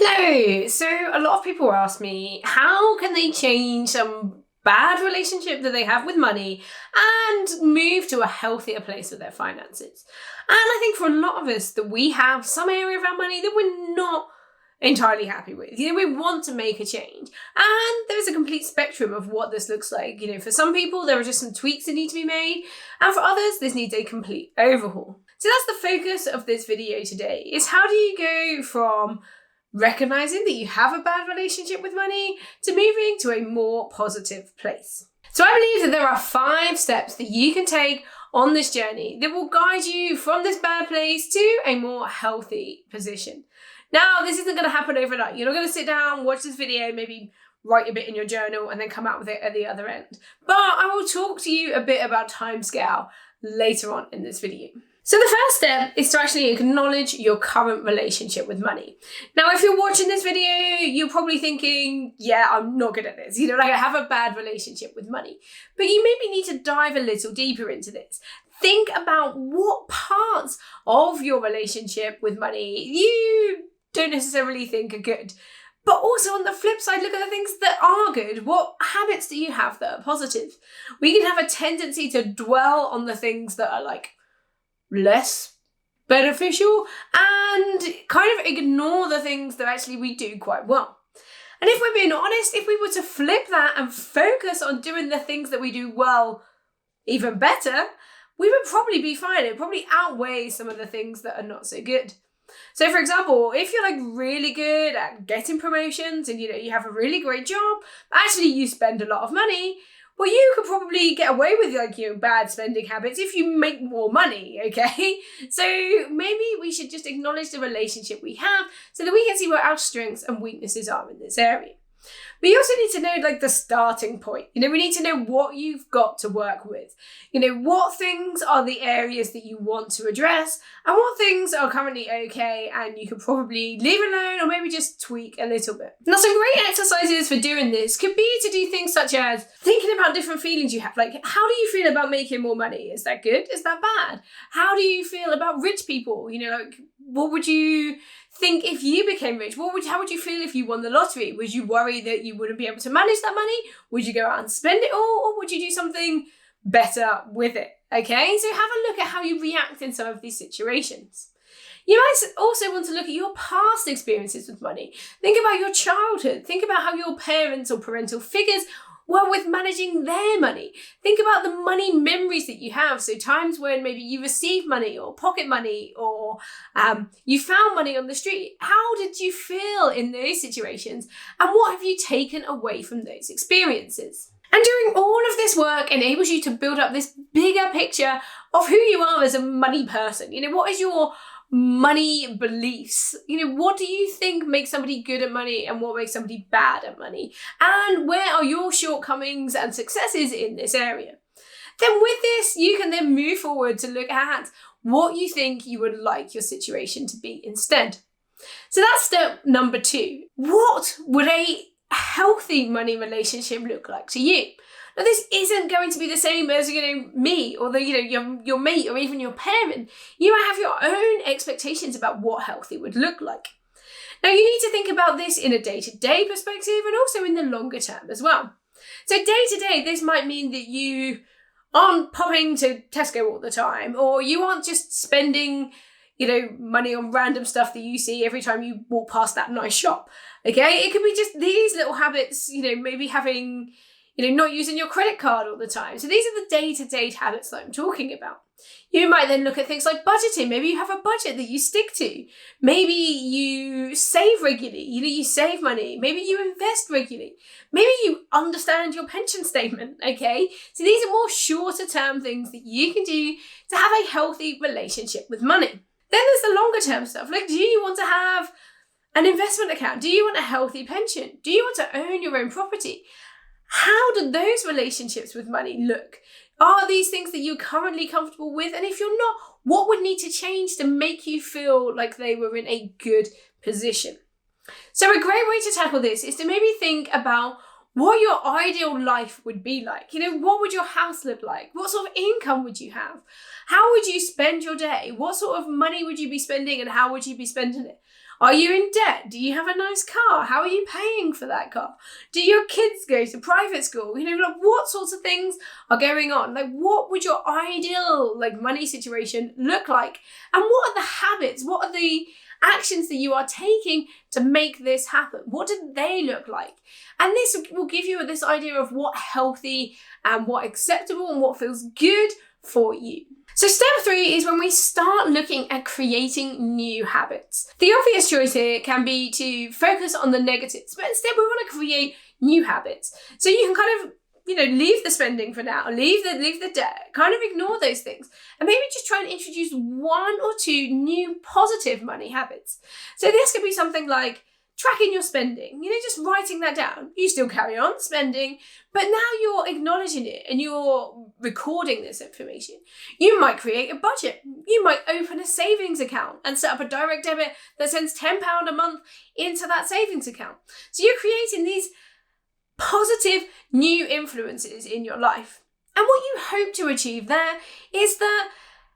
Hello! So a lot of people ask me, how can they change some bad relationship that they have with money and move to a healthier place with their finances? And I think for a lot of us that we have some area of our money that we're not entirely happy with. We want to make a change. And there's a complete spectrum of what this looks like. For some people, there are just some tweaks that need to be made. And for others, this needs a complete overhaul. So that's the focus of this video today, is how do you go from recognizing that you have a bad relationship with money to moving to a more positive place. So I believe that there are 5 steps that you can take on this journey that will guide you from this bad place to a more healthy position. Now, this isn't going to happen overnight. You're not going to sit down, watch this video, maybe write a bit in your journal and then come out with it at the other end. But I will talk to you a bit about timescale later on in this video. So the first step is to actually acknowledge your current relationship with money. Now, if you're watching this video, you're probably thinking, yeah, I'm not good at this. I have a bad relationship with money. But you maybe need to dive a little deeper into this. Think about what parts of your relationship with money you don't necessarily think are good. But also on the flip side, look at the things that are good. What habits do you have that are positive? We can have a tendency to dwell on the things that are less beneficial and kind of ignore the things that actually we do quite well. And if we're being honest, if we were to flip that and focus on doing the things that we do well even better, we would probably be fine. It would probably outweigh some of the things that are not so good. So for example, if you're really good at getting promotions and you have a really great job, but actually you spend a lot of money, well, you could probably get away with bad spending habits if you make more money, okay? So maybe we should just acknowledge the relationship we have so that we can see what our strengths and weaknesses are in this area. We also need to know the starting point. We need to know what you've got to work with. What things are the areas that you want to address and what things are currently okay and you could probably leave alone or maybe just tweak a little bit. Now, some great exercises for doing this could be to do things such as thinking about different feelings you have. How do you feel about making more money? Is that good? Is that bad? How do you feel about rich people? What would you think if you became rich? How would you feel if you won the lottery? Would you worry that you wouldn't be able to manage that money? Would you go out and spend it all? Or would you do something better with it? Okay, so have a look at how you react in some of these situations. You might also want to look at your past experiences with money. Think about your childhood. Think about how your parents or parental figures were with managing their money. Think about the money memories that you have. So times when maybe you received money or pocket money or you found money on the street. How did you feel in those situations? And what have you taken away from those experiences? And doing all of this work enables you to build up this bigger picture of who you are as a money person. What is your money beliefs? What do you think makes somebody good at money and what makes somebody bad at money? And where are your shortcomings and successes in this area? Then with this, you can then move forward to look at what you think you would like your situation to be instead. So that's step number 2. What would a healthy money relationship look like to you? Now, this isn't going to be the same as, me or your mate or even your parent. You might have your own expectations about what healthy would look like. Now, you need to think about this in a day-to-day perspective and also in the longer term as well. So day-to-day, this might mean that you aren't popping to Tesco all the time, or you aren't just spending money on random stuff that you see every time you walk past that nice shop. Okay, it could be just these little habits, maybe having, not using your credit card all the time. So these are the day-to-day habits that I'm talking about. You might then look at things like budgeting. Maybe you have a budget that you stick to. Maybe you save regularly. You save money. Maybe you invest regularly. Maybe you understand your pension statement, okay? So these are more shorter term things that you can do to have a healthy relationship with money. Then there's the longer term stuff. Do you want to have an investment account? Do you want a healthy pension? Do you want to own your own property? How do those relationships with money look? Are these things that you're currently comfortable with? And if you're not, what would need to change to make you feel like they were in a good position? So a great way to tackle this is to maybe think about what your ideal life would be like. What would your house look like? What sort of income would you have? How would you spend your day? What sort of money would you be spending and how would you be spending it? Are you in debt? Do you have a nice car? How are you paying for that car? Do your kids go to private school? Like what sorts of things are going on? Like what would your ideal money situation look like? And what are the habits? What are the actions that you are taking to make this happen? What do they look like? And this will give you this idea of what healthy and what acceptable and what feels good for you. So step 3 is when we start looking at creating new habits. The obvious choice here can be to focus on the negatives, but instead we want to create new habits. So you can kind of leave the spending for now, leave the debt, kind of ignore those things, and maybe just try and introduce 1 or 2 new positive money habits. So this could be something like tracking your spending, just writing that down. You still carry on spending, but now you're acknowledging it and you're recording this information. You might create a budget. You might open a savings account and set up a direct debit that sends £10 a month into that savings account. So you're creating these positive new influences in your life. And what you hope to achieve there is that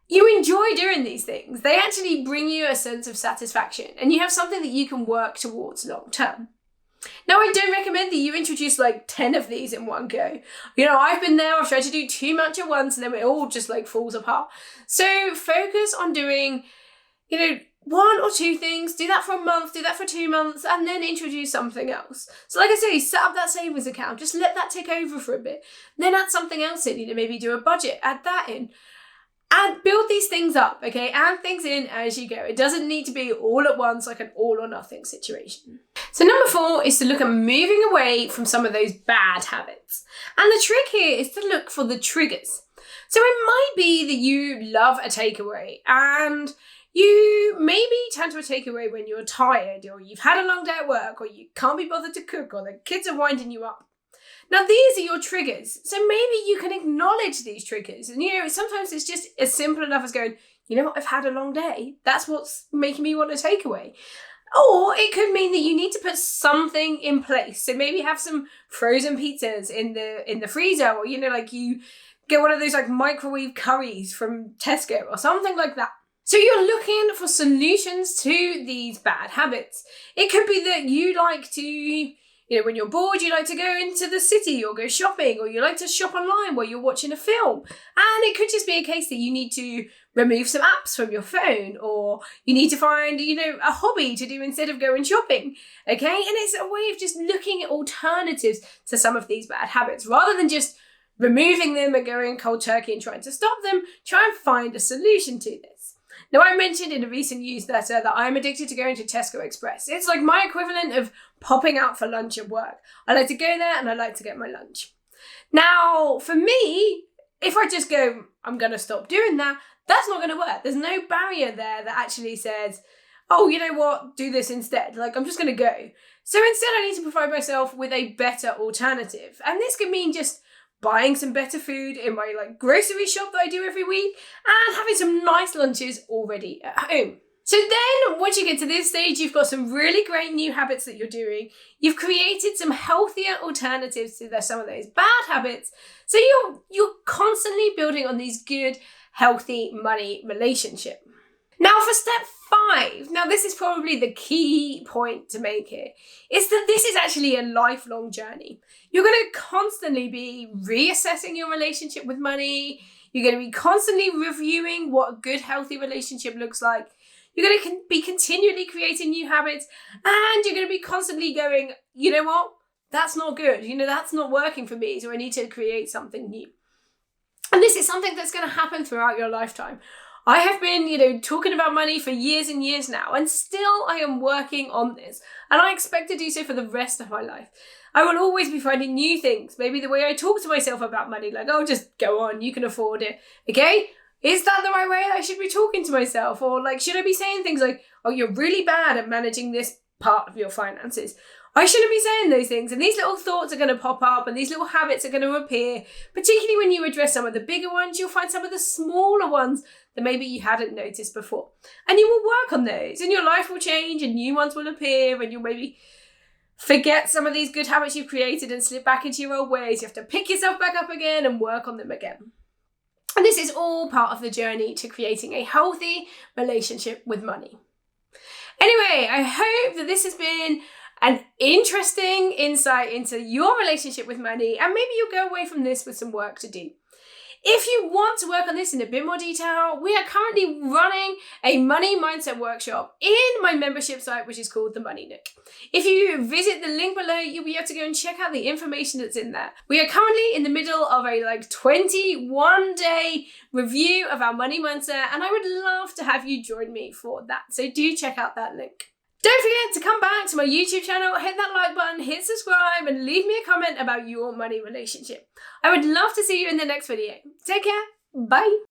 you enjoy doing these things. They actually bring you a sense of satisfaction and you have something that you can work towards long term. Now, I don't recommend that you introduce 10 of these in one go. I've been there, I've tried to do too much at once and then it all just falls apart. So focus on doing, 1 or 2 things, do that for a month, do that for 2 months, and then introduce something else. So like I say, set up that savings account, just let that take over for a bit. Then add something else in, maybe do a budget, add that in. And build these things up, okay? Add things in as you go. It doesn't need to be all at once, like an all or nothing situation. So number 4 is to look at moving away from some of those bad habits. And the trick here is to look for the triggers. So it might be that you love a takeaway and you maybe turn to a takeaway when you're tired or you've had a long day at work or you can't be bothered to cook or the kids are winding you up. Now, these are your triggers. So maybe you can acknowledge these triggers. And, sometimes it's just as simple enough as going, I've had a long day. That's what's making me want a takeaway. Or it could mean that you need to put something in place. So maybe have some frozen pizzas in the freezer or, you get one of those microwave curries from Tesco or something like that. So you're looking for solutions to these bad habits. It could be that you like to, when you're bored, you like to go into the city or go shopping, or you like to shop online while you're watching a film. And it could just be a case that you need to remove some apps from your phone, or you need to find, a hobby to do instead of going shopping. Okay. And it's a way of just looking at alternatives to some of these bad habits rather than just removing them and going cold turkey and trying to stop them. Try and find a solution to this. Now, I mentioned in a recent newsletter that I'm addicted to going to Tesco Express. It's like my equivalent of popping out for lunch at work. I like to go there and I like to get my lunch. Now, for me, if I just go, I'm going to stop doing that, that's not going to work. There's no barrier there that actually says, oh, you know what, do this instead. I'm just going to go. So instead, I need to provide myself with a better alternative. And this could mean just buying some better food in my grocery shop that I do every week and having some nice lunches already at home. So then once you get to this stage, you've got some really great new habits that you're doing. You've created some healthier alternatives to some of those bad habits. So you're constantly building on these good, healthy money relationships. Now for step 5, now this is probably the key point to make here, is that this is actually a lifelong journey. You're going to constantly be reassessing your relationship with money. You're going to be constantly reviewing what a good, healthy relationship looks like. You're going to be continually creating new habits, and you're going to be constantly going, you know what, that's not good. That's not working for me, so I need to create something new. And this is something that's going to happen throughout your lifetime. I have been, talking about money for years and years now, and still I am working on this, and I expect to do so for the rest of my life. I will always be finding new things. Maybe the way I talk to myself about money, oh, just go on, you can afford it. Okay? Is that the right way I should be talking to myself? Or should I be saying things like, oh, you're really bad at managing this part of your finances? I shouldn't be saying those things. And these little thoughts are going to pop up and these little habits are going to appear. Particularly when you address some of the bigger ones, you'll find some of the smaller ones that maybe you hadn't noticed before. And you will work on those and your life will change and new ones will appear, and you'll maybe forget some of these good habits you've created and slip back into your old ways. You have to pick yourself back up again and work on them again. And this is all part of the journey to creating a healthy relationship with money. Anyway, I hope that this has been an interesting insight into your relationship with money, and maybe you'll go away from this with some work to do. If you want to work on this in a bit more detail, we are currently running a money mindset workshop in my membership site, which is called the Money Nook. If you visit the link below, you'll be able to go and check out the information that's in there. We are currently in the middle of a 21-day review of our money mindset, and I would love to have you join me for that. So do check out that link. Don't forget to come back to my YouTube channel, hit that like button, hit subscribe, and leave me a comment about your money relationship. I would love to see you in the next video. Take care. Bye.